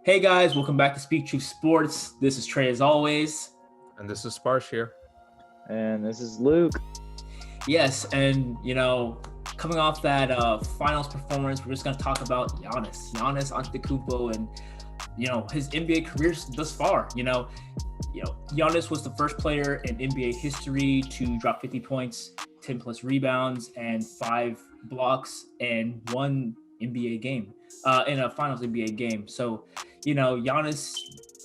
Hey guys, welcome back to Speak Truth Sports. This is Trey as always. And this is Sparsh here. And this is Luke. Yes, and coming off that finals performance, we're just gonna talk about Giannis Antetokounmpo, and his NBA career thus far. Giannis was the first player in NBA history to drop 50 points, 10 plus rebounds, and 5 blocks in one NBA game, in a finals NBA game. So, Giannis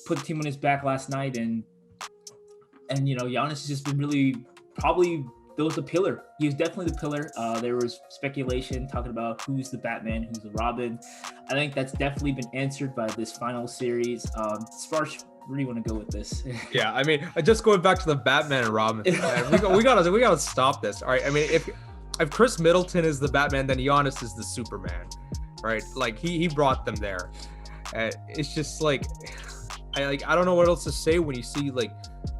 put the team on his back last night, and Giannis has just been really probably the pillar. He was definitely the pillar. There was speculation talking about who's the Batman, who's the Robin. I think that's definitely been answered by this final series. Sparsh, where do you want to go with this? Yeah, I mean, just going back to the Batman and Robin thing, we gotta stop this. All right, I mean, if Chris Middleton is the Batman, then Giannis is the Superman, right? Like he brought them there. It's just like I don't know what else to say when you see like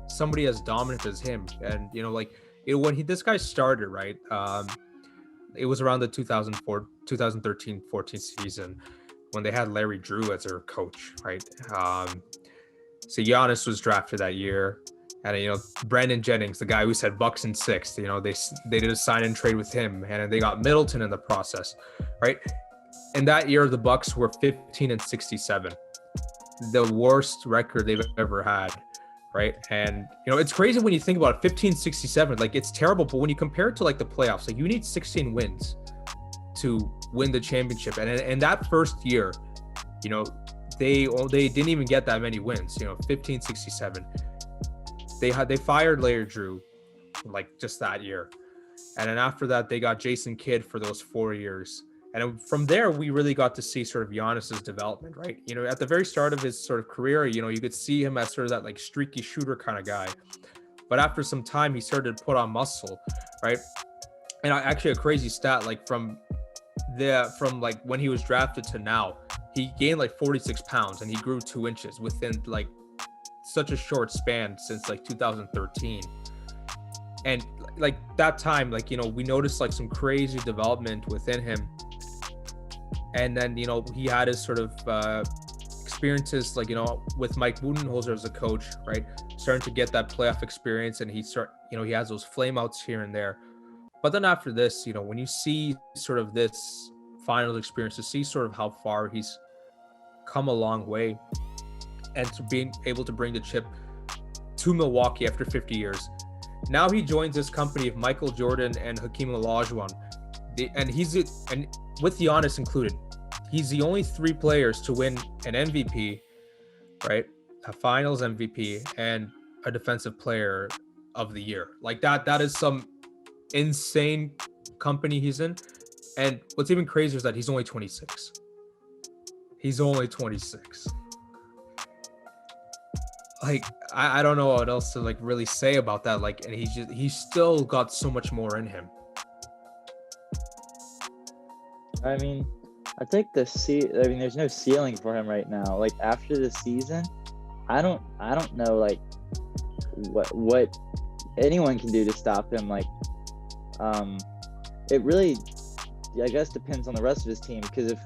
somebody as dominant as him. And when this guy started, right, it was around the 2013-14 season when they had Larry Drew as their coach, right? So Giannis was drafted that year, and Brandon Jennings, the guy who said Bucks in 6th, they did a sign and trade with him, and they got Middleton in the process, right? And that year the Bucks were 15-67, the worst record they've ever had, right? And it's crazy when you think about it. 15-67, like, it's terrible, but when you compare it to like the playoffs, like, you need 16 wins to win the championship. And in that first year, they didn't even get that many wins. 15-67. They fired Larry Drew like just that year, and then after that they got Jason Kidd for those 4 years. And from there, we really got to see sort of Giannis's development, right? At the very start of his sort of career, you could see him as sort of that like streaky shooter kind of guy. But after some time, he started to put on muscle, right? And actually, a crazy stat, like from like when he was drafted to now, he gained like 46 pounds and he grew 2 inches within like such a short span since like 2013. And like that time, like, we noticed like some crazy development within him. And then, he had his sort of experiences, like, with Mike Budenholzer as a coach, right? Starting to get that playoff experience, and he has those flameouts here and there. But then after this, when you see sort of this finals experience, to see sort of how far he's come a long way, and to being able to bring the chip to Milwaukee after 50 years. Now he joins this company of Michael Jordan and Hakeem Olajuwon. And with Giannis included, he's the only 3 players to win an MVP, right? A finals MVP and a defensive player of the year. Like that is some insane company he's in. And what's even crazier is that he's only 26. He's only 26. Like, I don't know what else to like really say about that. Like, and he's still got so much more in him. I mean, I think there's no ceiling for him right now. Like, after the season, I don't know like what anyone can do to stop him. Like, it really, I guess, depends on the rest of his team, because if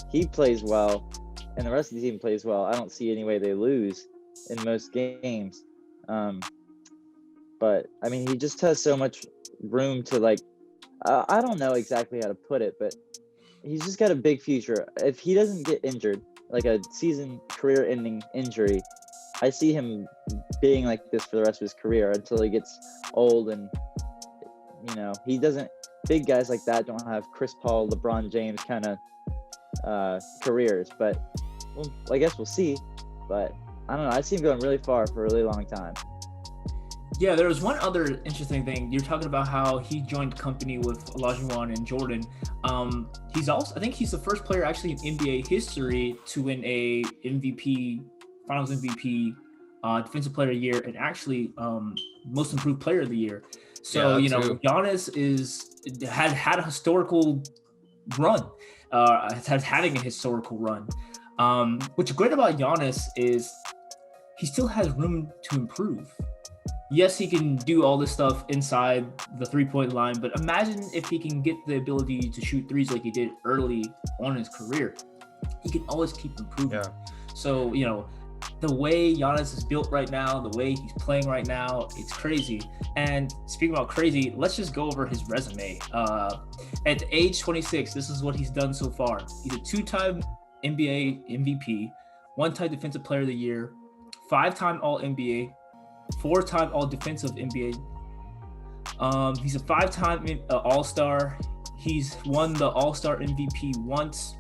he plays well and the rest of the team plays well, I don't see any way they lose in most games. But I mean, he just has so much room to like, I don't know exactly how to put it, but he's just got a big future. If he doesn't get injured, like a season career-ending injury, I see him being like this for the rest of his career until he gets old. And he doesn't. Big guys like that don't have Chris Paul, LeBron James kind of careers. But I guess we'll see. But I don't know. I see him going really far for a really long time. Yeah, there was one other interesting thing. You're talking about how he joined company with Olajuwon and Jordan. I think he's the first player actually in NBA history to win a MVP, Finals MVP, Defensive Player of the Year, and actually Most Improved Player of the Year. So Giannis had a historical run, having a historical run. What's great about Giannis is he still has room to improve. Yes, he can do all this stuff inside the three-point line, but imagine if he can get the ability to shoot threes like he did early on in his career. he can always keep improving. Yeah. So, you know, the way Giannis is built right now, the way he's playing right now, it's crazy. And speaking about crazy, let's just go over his resume. At age 26, this is what he's done so far. He's a 2-time NBA MVP, 1-time Defensive Player of the Year, 5-time All-NBA, 4-time All-Defensive NBA. He's a 5-time All-Star. He's won the All-Star MVP once.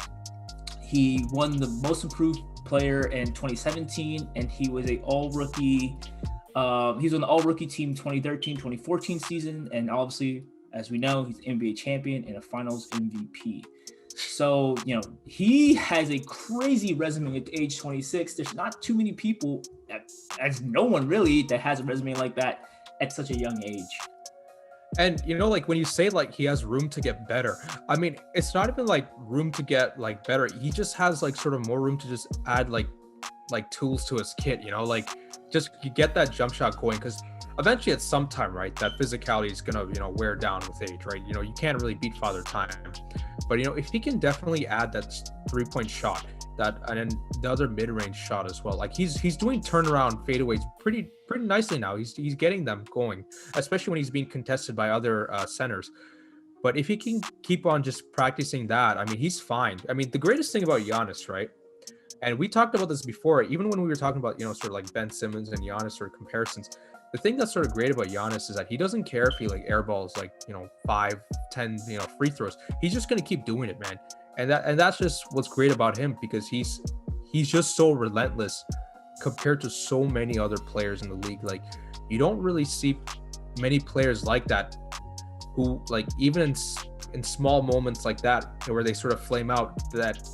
He won the Most Improved Player in 2017, and he was a All-Rookie. He was on the All-Rookie team 2013-2014 season, and obviously, as we know, he's an NBA champion and a Finals MVP. So, you know, he has a crazy resume at age 26. There's not too many people, as no one really, that has a resume like that at such a young age. And you know, like when you say like he has room to get better, I mean, it's not even like room to get like better. He just has like sort of more room to just add like tools to his kit, you know, like just you get that jump shot going, because eventually at some time, right, that physicality is gonna, you know, wear down with age, right? You know, you can't really beat Father Time, but you know, if he can definitely add that 3-point shot, that, and then the other mid-range shot as well. Like he's doing turnaround fadeaways pretty nicely now. He's getting them going, especially when he's being contested by other centers. But if he can keep on just practicing that, I mean, he's fine. I mean, the greatest thing about Giannis, right? And we talked about this before, even when we were talking about, you know, sort of like Ben Simmons and Giannis sort of comparisons. The thing that's sort of great about Giannis is that he doesn't care if he like airballs like, you know, 5, 10, you know, free throws. He's just going to keep doing it, man. And that's just what's great about him, because he's just so relentless compared to so many other players in the league. Like you don't really see many players like that who, like, even in small moments like that where they sort of flame out, that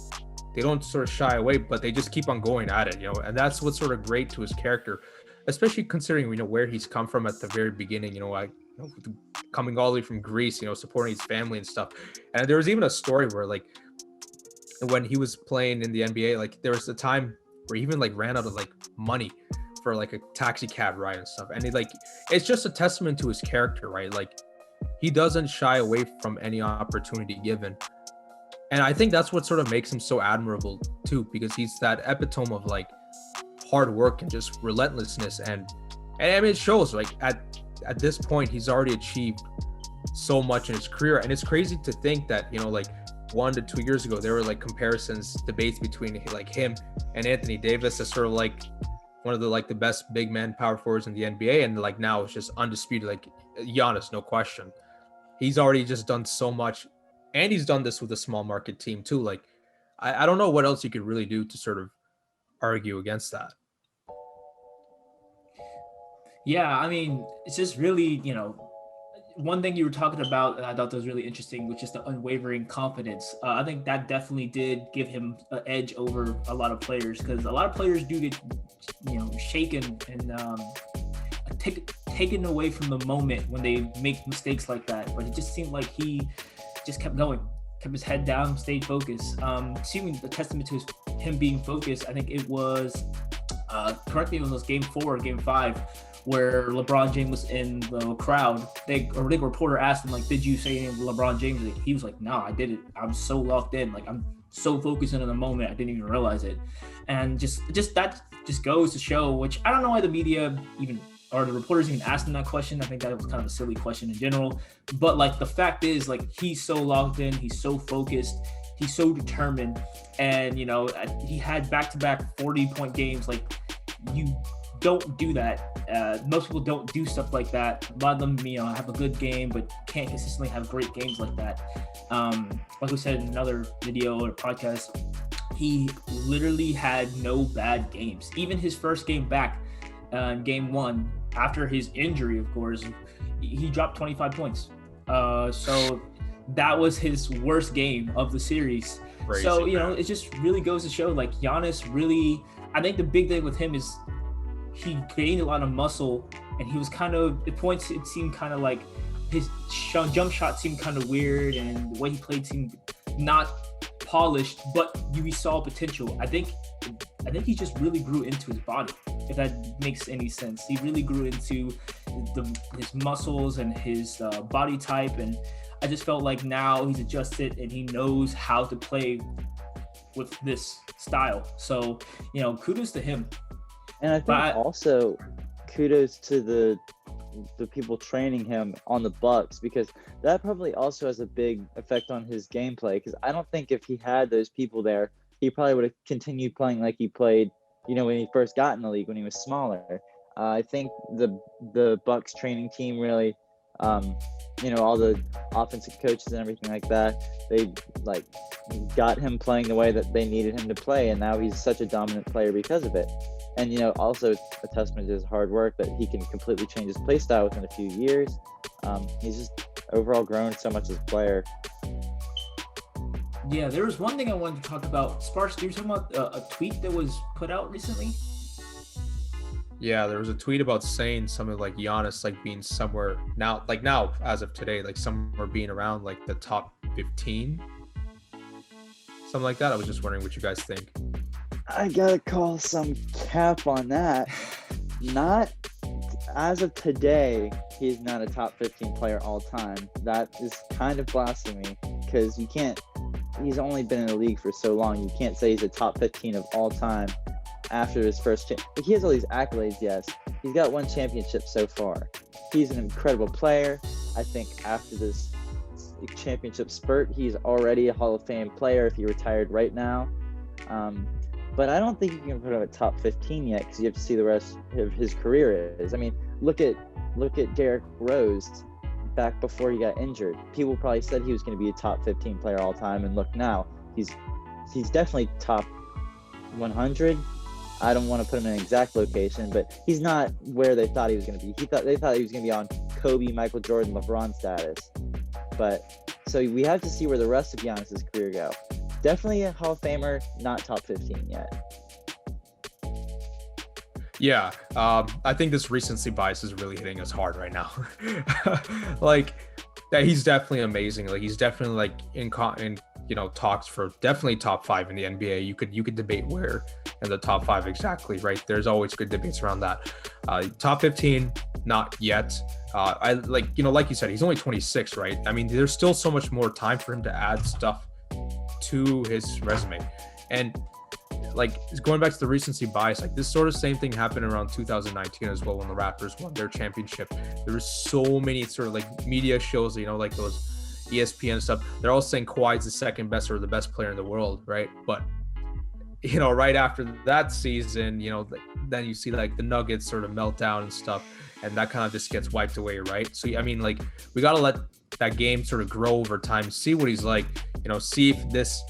they don't sort of shy away, but they just keep on going at it, you know. And that's what's sort of great to his character, especially considering, you know, where he's come from at the very beginning, you know, like, you know, coming all the way from Greece, you know, supporting his family and stuff. And there was even a story where, like, when he was playing in the NBA, like there was a time where he even like ran out of like money for like a taxi cab ride and stuff. And it's just a testament to his character, right? Like he doesn't shy away from any opportunity given. And I think that's what sort of makes him so admirable too, because he's that epitome of like hard work and just relentlessness. And I mean, it shows, like at this point, he's already achieved so much in his career. And it's crazy to think that, you know, like 1 to 2 years ago, there were like debates between like him and Anthony Davis as sort of like one of the best big man power forwards in the NBA. And like now it's just undisputed, like Giannis, no question. He's already just done so much, and he's done this with a small market team too. Like I don't know what else you could really do to sort of argue against that. Yeah, I mean, it's just really, you know, one thing you were talking about that I thought was really interesting, which is the unwavering confidence. I think that definitely did give him an edge over a lot of players, because a lot of players do get, you know, shaken and taken away from the moment when they make mistakes like that. But it just seemed like he just kept going, kept his head down, stayed focused. Seeming a testament to him being focused, I think it was, correct me if it was game 4 or game 5, where LeBron James was in the crowd. A reporter asked him, like, did you say anything to LeBron James? He was like, no, I didn't. I'm so locked in. Like, I'm so focused in the moment, I didn't even realize it. And just that just goes to show, which I don't know why the media even, or the reporters even asked him that question. I think that was kind of a silly question in general. But, like, the fact is, like, he's so locked in. He's so focused. He's so determined. And, you know, he had back-to-back 40-point games. Like, you don't do that. Most people don't do stuff like that. A lot of them, you know, have a good game, but can't consistently have great games like that. Like we said in another video or podcast, he literally had no bad games. Even his first game back, game 1, after his injury, of course, he dropped 25 points. So that was his worst game of the series. Crazy, so, you know, it just really goes to show, like, Giannis really, I think the big thing with him is he gained a lot of muscle, and he was kind of, at points it seemed kind of like his jump shot seemed kind of weird, and the way he played seemed not polished, but you saw potential. I think he just really grew into his body, if that makes any sense. He really grew into his muscles and his body type, and I just felt like now he's adjusted and he knows how to play with this style. So, kudos to him. And I think also kudos to the people training him on the Bucks, because that probably also has a big effect on his gameplay. Because I don't think if he had those people there, he probably would have continued playing like he played, when he first got in the league when he was smaller. I think the Bucks training team really, all the offensive coaches and everything like that, they got him playing the way that they needed him to play, and now he's such a dominant player because of it. And also a testament to his hard work that he can completely change his play style within a few years. He's just overall grown so much as a player. Yeah, there was one thing I wanted to talk about. Sparsh, you were talking about a tweet that was put out recently? Yeah, there was a tweet about saying something like Giannis being somewhere now as of today, somewhere being around the top 15. Something like that. I was just wondering what you guys think. I gotta call some cap on that. Not as of today, he's not a top 15 player all time. That is kind of blasphemy, because you can't. He's only been in the league for so long. You can't say he's a top 15 of all time after his first he has all these accolades. Yes, he's got one championship so far. He's an incredible player. I think after this championship spurt, he's already a Hall of Fame player if he retired right now. But I don't think you can put him at top 15 yet, because you have to see the rest of his career is. I mean, look at Derrick Rose back before he got injured. People probably said he was going to be a top 15 player all time, and look now, he's definitely top 100. I don't want to put him in an exact location, but he's not where they thought he was going to be. They thought he was going to be on Kobe, Michael Jordan, LeBron status. But so we have to see where the rest of Giannis's career go. Definitely a Hall of Famer, not top 15 yet. Yeah, I think this recency bias is really hitting us hard right now. He's definitely amazing. He's definitely in talks for definitely top 5 in the NBA. You could debate where in the top 5 exactly, right? There's always good debates around that. Top 15, not yet. Like you said, he's only 26, right? I mean, there's still so much more time for him to add stuff to his resume. And going back to the recency bias, this sort of same thing happened around 2019 as well, when the Raptors won their championship. There were so many sort of media shows, those ESPN stuff. They're all saying Kawhi's the second best or the best player in the world, right? But right after that season, then you see the Nuggets sort of melt down and stuff, and that kind of just gets wiped away, right? So I mean, we got to let that game sort of grow over time, see what he's like, see if this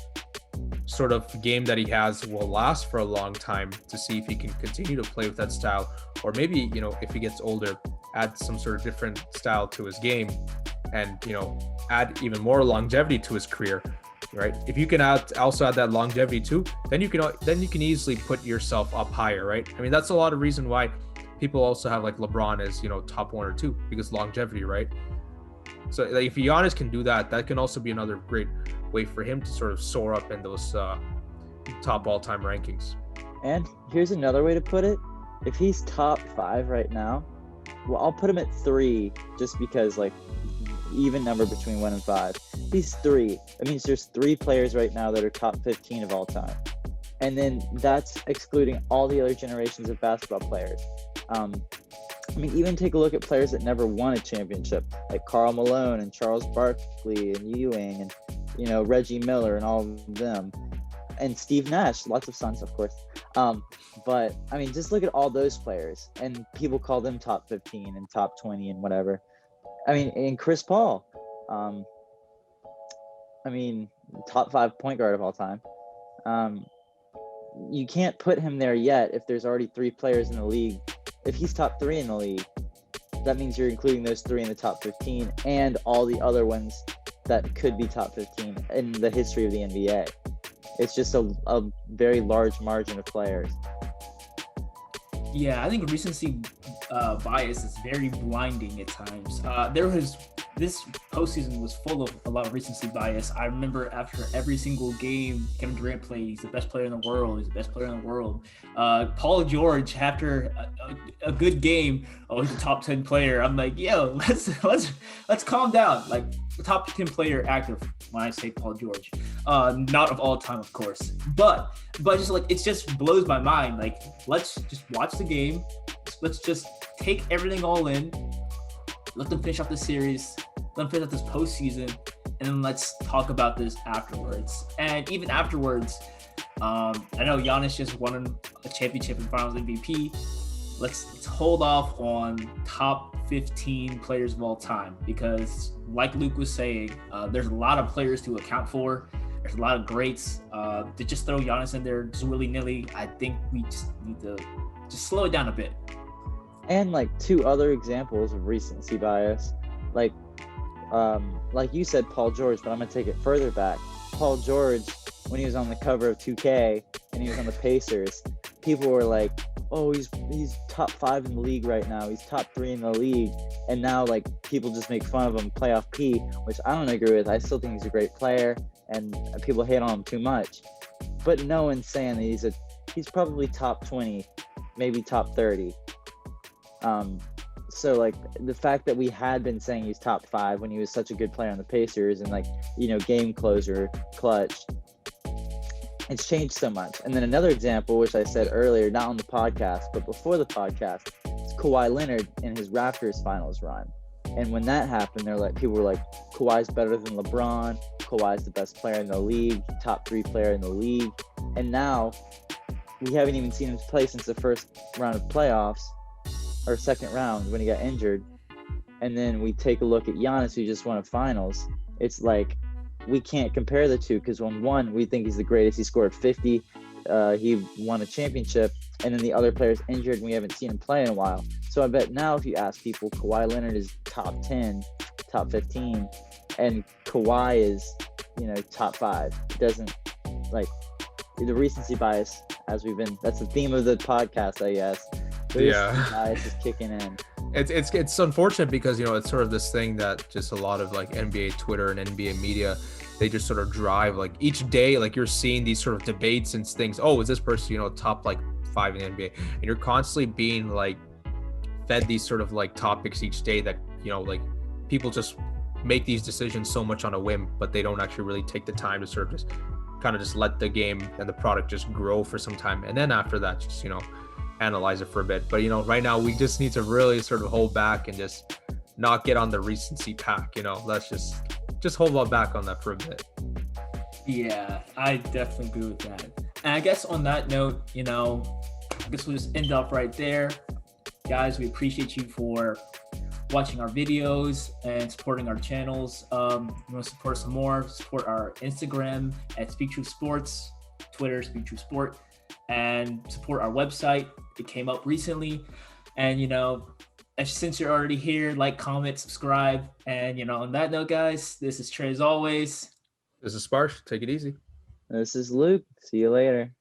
sort of game that he has will last for a long time, to see if he can continue to play with that style, or maybe, if he gets older, add some sort of different style to his game, and, add even more longevity to his career, right? If you can also add that longevity too, then you can easily put yourself up higher, right? I mean, that's a lot of reason why people also have LeBron as, top 1 or 2, because longevity, right? So if Giannis can do that, that can also be another great way for him to sort of soar up in those top all-time rankings. And here's another way to put it. If he's top 5 right now, well, I'll put him at 3, just because even number between 1 and 5. He's 3. That means there's 3 players right now that are top 15 of all time. And then that's excluding all the other generations of basketball players. I mean, even take a look at players that never won a championship, like Karl Malone and Charles Barkley and Ewing and, Reggie Miller and all of them. And Steve Nash, lots of Suns, of course. But, I mean, just look at all those players, and people call them top 15 and top 20 and whatever. I mean, and Chris Paul, top 5 point guard of all time. You can't put him there yet if there's already 3 players in the league. If he's top 3 in the league, that means you're including those 3 in the top 15 and all the other ones that could be top 15 in the history of the NBA. It's just a very large margin of players. Yeah, I think recency bias is very blinding at times. There was this postseason was full of a lot of recency bias. I remember after every single game Kevin Durant played, he's the best player in the world. He's the best player in the world. Paul George, after a good game, oh, he's a top 10 player. I'm like, yo, let's calm down. Like, the top 10 player active when I say Paul George, not of all time, of course, but just like, it just blows my mind. Like, let's just watch the game. Let's just take everything all in. Let them finish off the series. Let them finish off this postseason, and then let's talk about this afterwards. And even afterwards, I know Giannis just won a championship and Finals MVP. Let's hold off on top 15 players of all time, because like Luke was saying, there's a lot of players to account for. There's a lot of greats. To just throw Giannis in there just willy-nilly, I think we just need to just slow it down a bit. And like two other examples of recency bias, like you said, Paul George, but I'm gonna take it further back. Paul George, when he was on the cover of 2K and he was on the Pacers, people were like, oh, he's top 5 in the league right now. He's top 3 in the league. And now, like, people just make fun of him, playoff P, which I don't agree with. I still think he's a great player, and people hate on him too much. But no one's saying that he's probably top 20, maybe top 30. So, like, the fact that we had been saying he's top 5 when he was such a good player on the Pacers and, like, you know, game closer, clutch, it's changed so much. And then another example, which I said earlier, not on the podcast, but before the podcast, is Kawhi Leonard in his Raptors finals run. And when that happened, people were like, Kawhi's better than LeBron. Kawhi's the best player in the league, top 3 player in the league. And now we haven't even seen him play since the first round of playoffs, or second round when he got injured. And then we take a look at Giannis, who just won a finals. It's like, we can't compare the two, because on one, we think he's the greatest. He scored 50. He won a championship. And then the other player's injured and we haven't seen him play in a while. So I bet now if you ask people, Kawhi Leonard is top 10, top 15, and Kawhi is, you know, top 5. It doesn't, like, the recency bias, that's the theme of the podcast, I guess. The recency bias is kicking in. It's unfortunate because, you know, it's sort of this thing that just a lot of like NBA Twitter and NBA media, they just sort of drive, like, each day, like, you're seeing these sort of debates and things. Oh, is this person, you know, top like 5 in the NBA? And you're constantly being like fed these sort of like topics each day that, you know, like, people just make these decisions so much on a whim, but they don't actually really take the time to sort of just kind of just let the game and the product just grow for some time. And then after that, just, you know, analyze it for a bit. But, you know, right now we just need to really sort of hold back and just not get on the recency pack. You know, let's just hold back on that for a bit. Yeah, I definitely agree with that. And I guess on that note, you know, I guess we'll just end off right there. Guys, we appreciate you for watching our videos and supporting our channels. You want to support us some more, support our Instagram at Speak True Sports, Twitter, Speak True Sport, and support our website. It came up recently. And, you know, since you're already here, like, comment, subscribe. And, you know, on that note, guys, this is Trey as always. This is Sparsh. Take it easy. This is Luke. See you later.